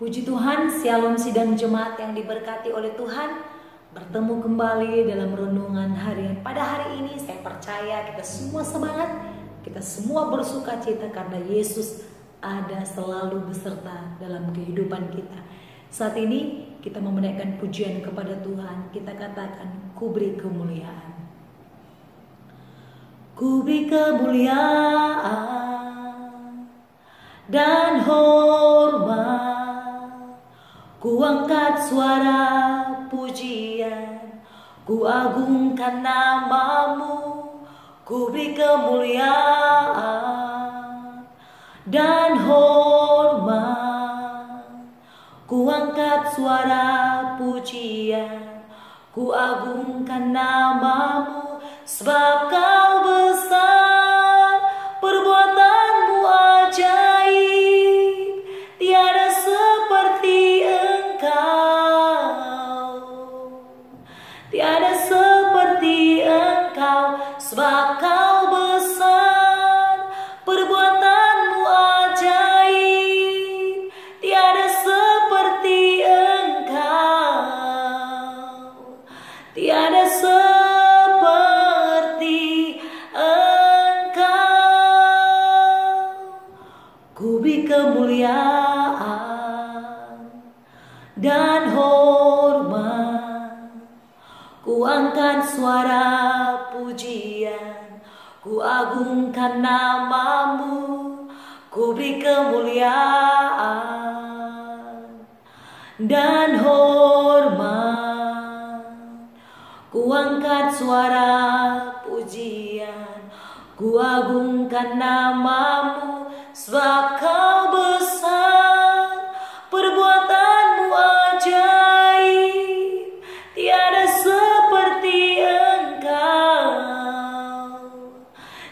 Puji Tuhan, Shalom sidang jemaat yang diberkati oleh Tuhan. Bertemu kembali dalam renungan harian. Pada hari ini saya percaya kita semua semangat, kita semua bersuka cita karena Yesus ada selalu beserta dalam kehidupan kita. Saat ini kita memenaikkan pujian kepada Tuhan. Kita katakan, ku beri kemuliaan. Ku beri kemuliaan dan hormat. Ku angkat suara pujian, ku agungkan namamu, ku beri kemuliaan dan hormat. Ku angkat suara pujian, ku agungkan namamu, sebab kau besar, perbuatanmu ajaib, tiada seperti tiada seperti Engkau, sebab Kau besar, perbuatanmu ajaib, tiada seperti Engkau, tiada seperti Engkau. Ku beri kemuliaan dan hormat, ku angkat suara pujian, ku agungkan namamu, ku beri kemuliaan dan hormat. Ku angkat suara pujian, ku agungkan namamu, sebab Kau besar, perbuatanmu ajaib, tiada seperti Engkau,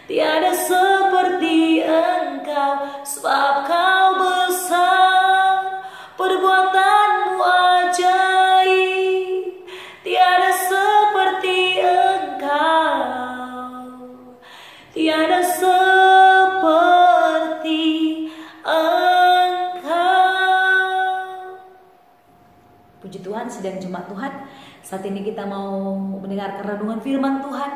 tiada seperti Engkau, sebab Kau besar, perbuatanmu ajaib, tiada seperti Engkau, tiada seperti Engkau. Puji Tuhan, sidang jemaat Tuhan. Saat ini kita mau mendengarkan renungan firman Tuhan.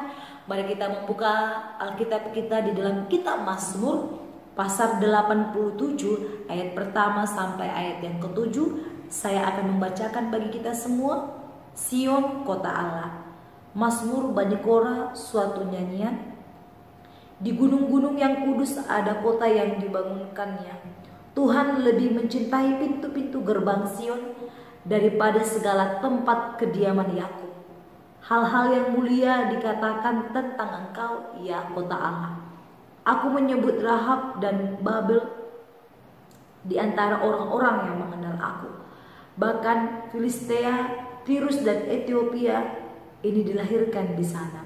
Mari kita membuka Alkitab kita di dalam kitab Mazmur pasal 87 ayat pertama sampai ayat yang ke-7. Saya akan membacakan bagi kita semua. Sion, kota Allah. Mazmur Bani Korah, suatu nyanyian. Di gunung-gunung yang kudus ada kota yang dibangunkannya. Tuhan lebih mencintai pintu-pintu gerbang Sion daripada segala tempat kediaman Yakub. Hal-hal yang mulia dikatakan tentang Engkau, ya kota Allah. Aku menyebut Rahab dan Babel di antara orang-orang yang mengenal aku. Bahkan Filistea, Tirus dan Ethiopia ini dilahirkan di sana.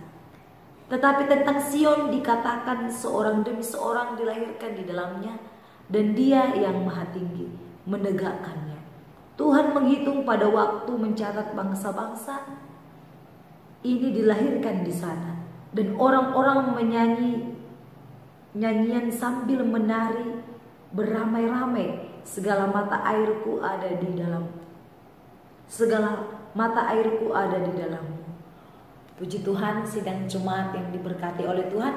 Tetapi tentang Sion dikatakan seorang demi seorang dilahirkan di dalamnya, dan Dia yang maha tinggi menegakkannya. Tuhan menghitung pada waktu mencatat bangsa-bangsa ini dilahirkan di sana, dan orang-orang menyanyi nyanyian sambil menari beramai-ramai. Segala mata airku ada di dalam, segala mata airku ada di dalammu. Puji Tuhan, sidang jemaat yang diberkati oleh Tuhan.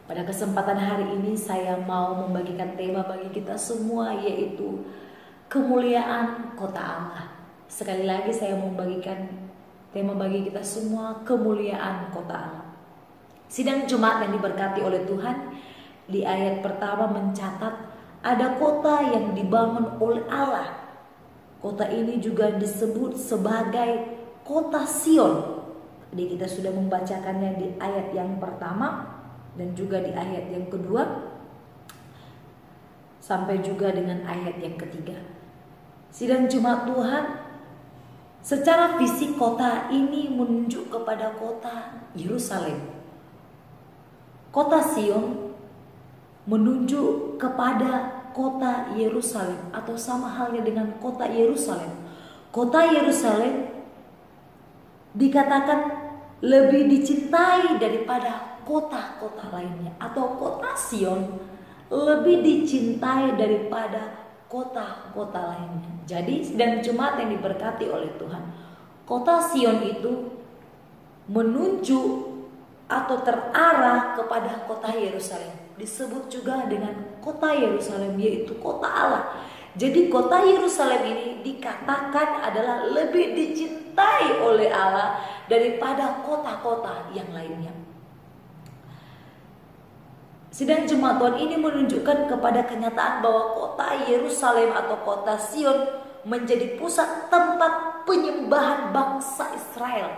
Pada kesempatan hari ini saya mau membagikan tema bagi kita semua, yaitu kemuliaan kota Allah. Sekali lagi saya mau membagikan tema bagi kita semua, kemuliaan kota Allah. Sidang jemaat yang diberkati oleh Tuhan, di ayat pertama mencatat ada kota yang dibangun oleh Allah. Kota ini juga disebut sebagai kota Sion. Jadi kita sudah membacakannya di ayat yang pertama dan juga di ayat yang kedua sampai juga dengan ayat yang ketiga. Sidang jemaat Tuhan, secara fisik kota ini menunjuk kepada kota Yerusalem. Kota Sion menunjuk kepada kota Yerusalem, atau sama halnya dengan kota Yerusalem. Kota Yerusalem dikatakan lebih dicintai daripada kota-kota lainnya, atau kota Sion lebih dicintai daripada kota-kota lainnya. Jadi sidang jemaat yang diberkati oleh Tuhan, kota Sion itu menuju atau terarah kepada kota Yerusalem. Disebut juga dengan kota Yerusalem, yaitu kota Allah. Jadi kota Yerusalem ini dikatakan adalah lebih dicintai oleh Allah daripada kota-kota yang lainnya. Sidang jemaat Tuhan ini menunjukkan kepada kenyataan bahwa kota Yerusalem atau kota Sion menjadi pusat tempat penyembahan bangsa Israel.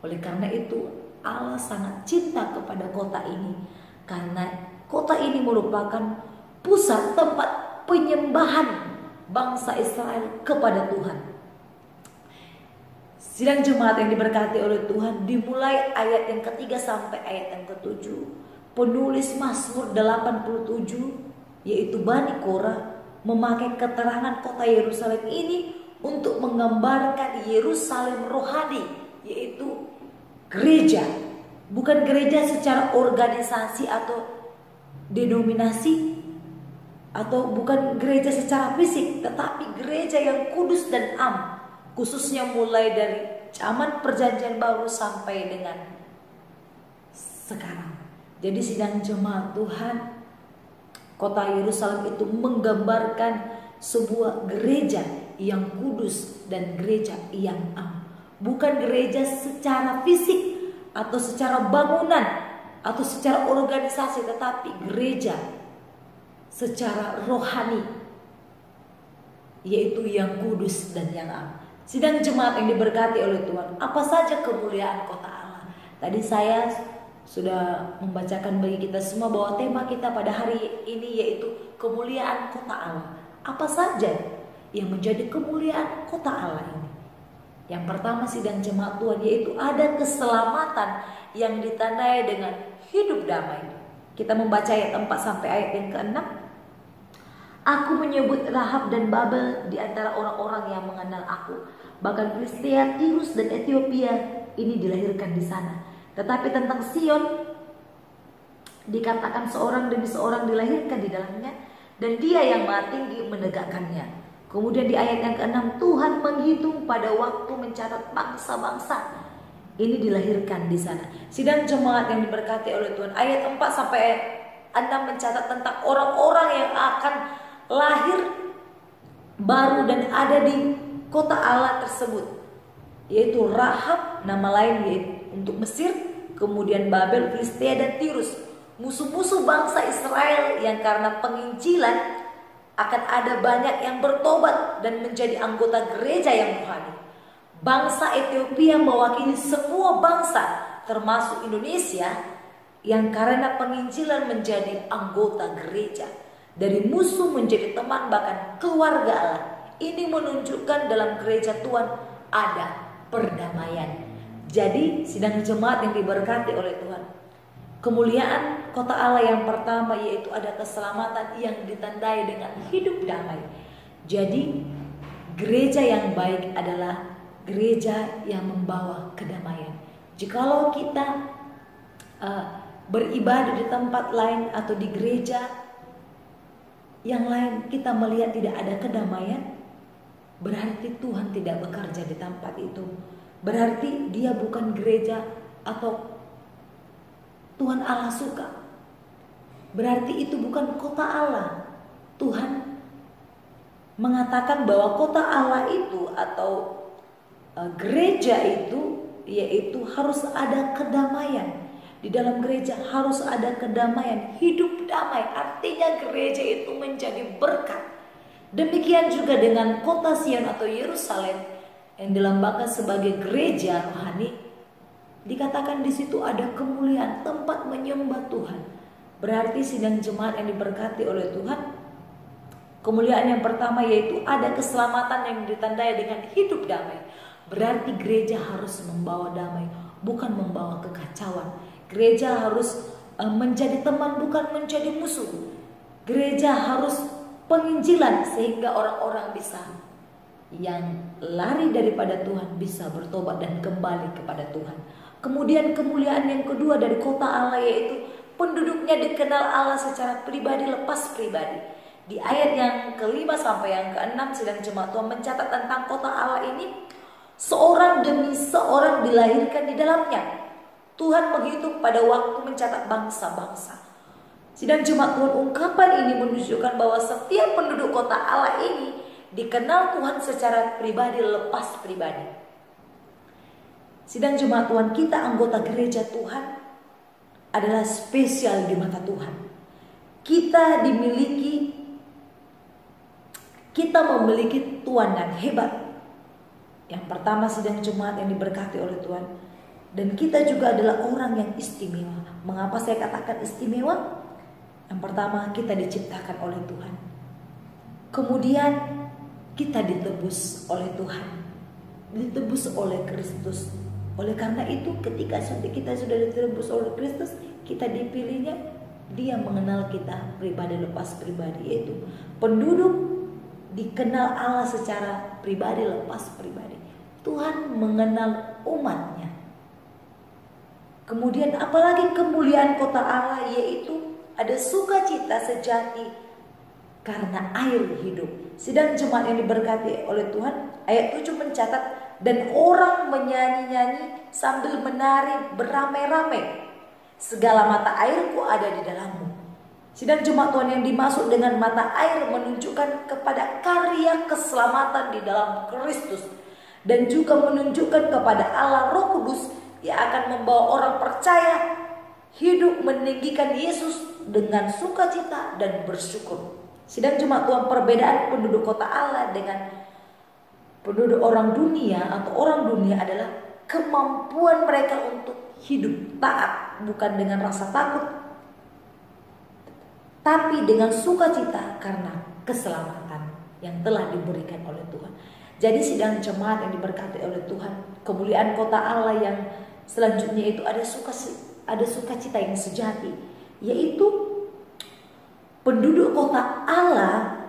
Oleh karena itu Allah sangat cinta kepada kota ini, karena kota ini merupakan pusat tempat penyembahan bangsa Israel kepada Tuhan. Sidang jemaat yang diberkati oleh Tuhan, dimulai ayat yang ketiga sampai ayat yang ketujuh. Penulis Mazmur 87 yaitu Bani Korah memakai keterangan kota Yerusalem ini untuk menggambarkan Yerusalem rohani, yaitu gereja. Bukan gereja secara organisasi atau denominasi, atau bukan gereja secara fisik, tetapi gereja yang kudus dan am, khususnya mulai dari zaman perjanjian baru sampai dengan sekarang. Jadi sidang jemaat Tuhan, kota Yerusalem itu menggambarkan sebuah gereja yang kudus dan gereja yang am. Bukan gereja secara fisik atau secara bangunan atau secara organisasi, tetapi gereja secara rohani, yaitu yang kudus dan yang am. Sidang jemaat yang diberkati oleh Tuhan, apa saja kemuliaan kota Allah? Tadi saya sudah membacakan bagi kita semua bahwa tema kita pada hari ini yaitu kemuliaan kota Allah. Apa saja yang menjadi kemuliaan kota Allah ini? Yang pertama sidang jemaat Tuhan, yaitu ada keselamatan yang ditandai dengan hidup damai. Kita membaca ayat 4 sampai ayat yang ke-6. Aku menyebut Rahab dan Babel di antara orang-orang yang mengenal aku. Bahkan Filistia, Tirus dan Ethiopia ini dilahirkan di sana. Tetapi tentang Sion dikatakan seorang demi seorang dilahirkan di dalamnya, dan Dia yang Maha Tinggi menegakkannya. Kemudian di ayat yang ke-6, Tuhan menghitung pada waktu mencatat bangsa-bangsa ini dilahirkan di sana. Sidang jemaat yang diberkati oleh Tuhan, ayat 4 sampai ayat 6 mencatat tentang orang-orang yang akan lahir baru dan ada di kota Allah tersebut, yaitu Rahab, nama lain yaitu untuk Mesir, kemudian Babel, Filistia dan Tirus, musuh-musuh bangsa Israel yang karena penginjilan akan ada banyak yang bertobat dan menjadi anggota gereja yang rohani. Bangsa Ethiopia mewakili semua bangsa termasuk Indonesia yang karena penginjilan menjadi anggota gereja. Dari musuh menjadi teman, bahkan keluarga Allah. Ini menunjukkan dalam gereja Tuhan ada perdamaian. Jadi sidang jemaat yang diberkati oleh Tuhan, kemuliaan kota Allah yang pertama yaitu ada keselamatan yang ditandai dengan hidup damai. Jadi gereja yang baik adalah gereja yang membawa kedamaian. Jikalau kita beribadah di tempat lain atau di gereja yang lain kita melihat tidak ada kedamaian, berarti Tuhan tidak bekerja di tempat itu. Berarti dia bukan gereja atau Tuhan Allah suka. Berarti itu bukan kota Allah. Tuhan mengatakan bahwa kota Allah itu atau gereja itu yaitu harus ada kedamaian. Di dalam gereja harus ada kedamaian, hidup damai. Artinya gereja itu menjadi berkat. Demikian juga dengan kota Sion atau Yerusalem yang dilambangkan sebagai gereja rohani, dikatakan di situ ada kemuliaan, tempat menyembah Tuhan. Berarti sidang jemaat yang diberkati oleh Tuhan, kemuliaan yang pertama yaitu ada keselamatan yang ditandai dengan hidup damai. Berarti gereja harus membawa damai, bukan membawa kekacauan. Gereja harus menjadi teman, bukan menjadi musuh. Gereja harus penginjilan sehingga orang-orang bisa yang lari daripada Tuhan bisa bertobat dan kembali kepada Tuhan. Kemudian kemuliaan yang kedua dari kota Allah yaitu penduduknya dikenal Allah secara pribadi lepas pribadi. Di ayat yang ke-5 sampai yang ke-6 sidang jemaat Tuhan mencatat tentang kota Allah ini, seorang demi seorang dilahirkan di dalamnya. Tuhan menghitung pada waktu mencatat bangsa-bangsa. Sidang jemaat Tuhan, ungkapan ini menunjukkan bahwa setiap penduduk kota Allah ini dikenal Tuhan secara pribadi lepas pribadi. Sidang jemaat Tuhan, kita anggota gereja Tuhan adalah spesial di mata Tuhan. Kita memiliki Tuhan yang hebat. Yang pertama, sidang jemaat yang diberkati oleh Tuhan, dan kita juga adalah orang yang istimewa. Mengapa saya katakan istimewa? Yang pertama, kita diciptakan oleh Tuhan. Kemudian kita ditebus oleh Tuhan, ditebus oleh Kristus. Oleh karena itu, ketika kita sudah ditebus oleh Kristus, kita dipilihnya. Dia mengenal kita pribadi lepas pribadi, yaitu penduduk dikenal Allah secara pribadi lepas pribadi. Tuhan mengenal umatnya. Kemudian apalagi kemuliaan kota Allah, yaitu ada sukacita sejati karena air hidup. Sidang jemaat yang diberkati oleh Tuhan, ayat 7 mencatat, dan orang menyanyi-nyanyi sambil menari beramai-ramai. Segala mata airku ada di dalammu. Sidang jemaat Tuhan, yang dimaksud dengan mata air menunjukkan kepada karya keselamatan di dalam Kristus, dan juga menunjukkan kepada Allah Roh Kudus yang akan membawa orang percaya hidup meninggikan Yesus dengan sukacita dan bersyukur. Sidang jemaat Tuhan, perbedaan penduduk kota Allah dengan penduduk orang dunia atau orang dunia adalah kemampuan mereka untuk hidup taat, bukan dengan rasa takut, tapi dengan sukacita karena keselamatan yang telah diberikan oleh Tuhan. Jadi sidang jemaat yang diberkati oleh Tuhan, kemuliaan kota Allah yang selanjutnya itu ada sukacita yang sejati, yaitu penduduk kota Allah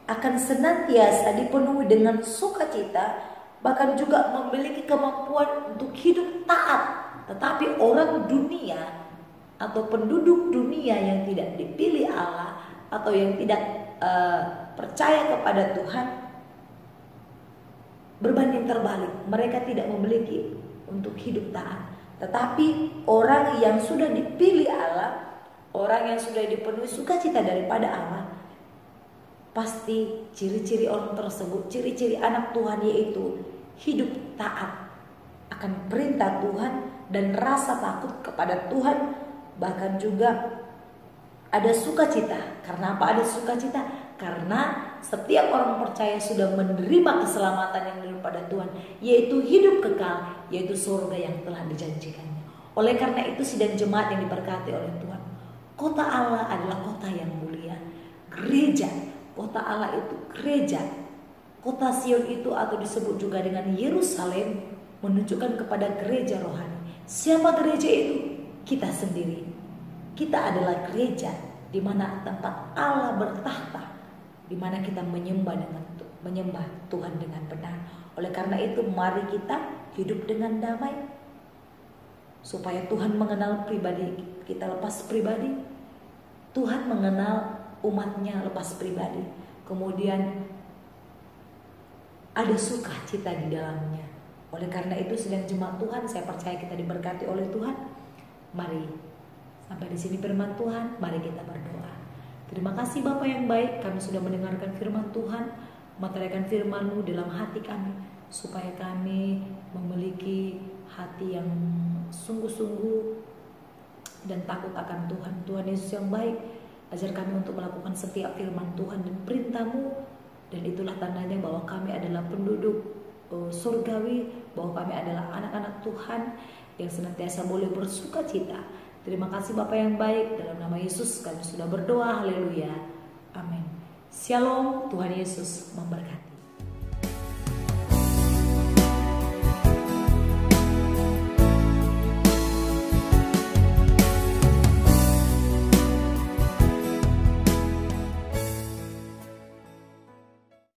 akan senantiasa dipenuhi dengan sukacita, bahkan juga memiliki kemampuan untuk hidup taat. Tetapi orang dunia atau penduduk dunia yang tidak dipilih Allah atau yang tidak percaya kepada Tuhan, berbanding terbalik, mereka tidak memiliki untuk hidup taat. Tetapi orang yang sudah dipilih Allah, orang yang sudah dipenuhi sukacita daripada Allah, pasti ciri-ciri orang tersebut, ciri-ciri anak Tuhan, yaitu hidup taat akan perintah Tuhan dan rasa takut kepada Tuhan. Bahkan juga ada sukacita. Karena apa ada sukacita? Karena setiap orang percaya sudah menerima keselamatan yang daripada Tuhan, yaitu hidup kekal, yaitu surga yang telah dijanjikannya. Oleh karena itu, sidang jemaat yang diberkati oleh Tuhan, kota Allah adalah kota yang mulia. Gereja, kota Allah itu gereja. Kota Sion itu atau disebut juga dengan Yerusalem menunjukkan kepada gereja rohani. Siapa gereja itu? Kita sendiri. Kita adalah gereja di mana tempat Allah bertahta, di mana kita menyembah Tuhan dengan benar. Oleh karena itu, mari kita hidup dengan damai, supaya Tuhan mengenal pribadi kita lepas pribadi. Tuhan mengenal umatnya lepas pribadi. Kemudian ada sukacita di dalamnya. Oleh karena itu, sedang jemaat Tuhan, saya percaya kita diberkati oleh Tuhan. Mari sampai di sini firman Tuhan, mari kita berdoa. Terima kasih Bapa yang baik, kami sudah mendengarkan firman Tuhan. Materikan firman-Mu dalam hati kami, supaya kami memiliki hati yang sungguh-sungguh dan takut akan Tuhan. Tuhan Yesus yang baik, ajar kami untuk melakukan setiap firman Tuhan dan perintah-Mu. Dan itulah tandanya bahwa kami adalah penduduk surgawi, bahwa kami adalah anak-anak Tuhan yang senantiasa boleh bersuka cita. Terima kasih Bapa yang baik, dalam nama Yesus kami sudah berdoa. Haleluya. Amin. Shalom, Tuhan Yesus memberkati.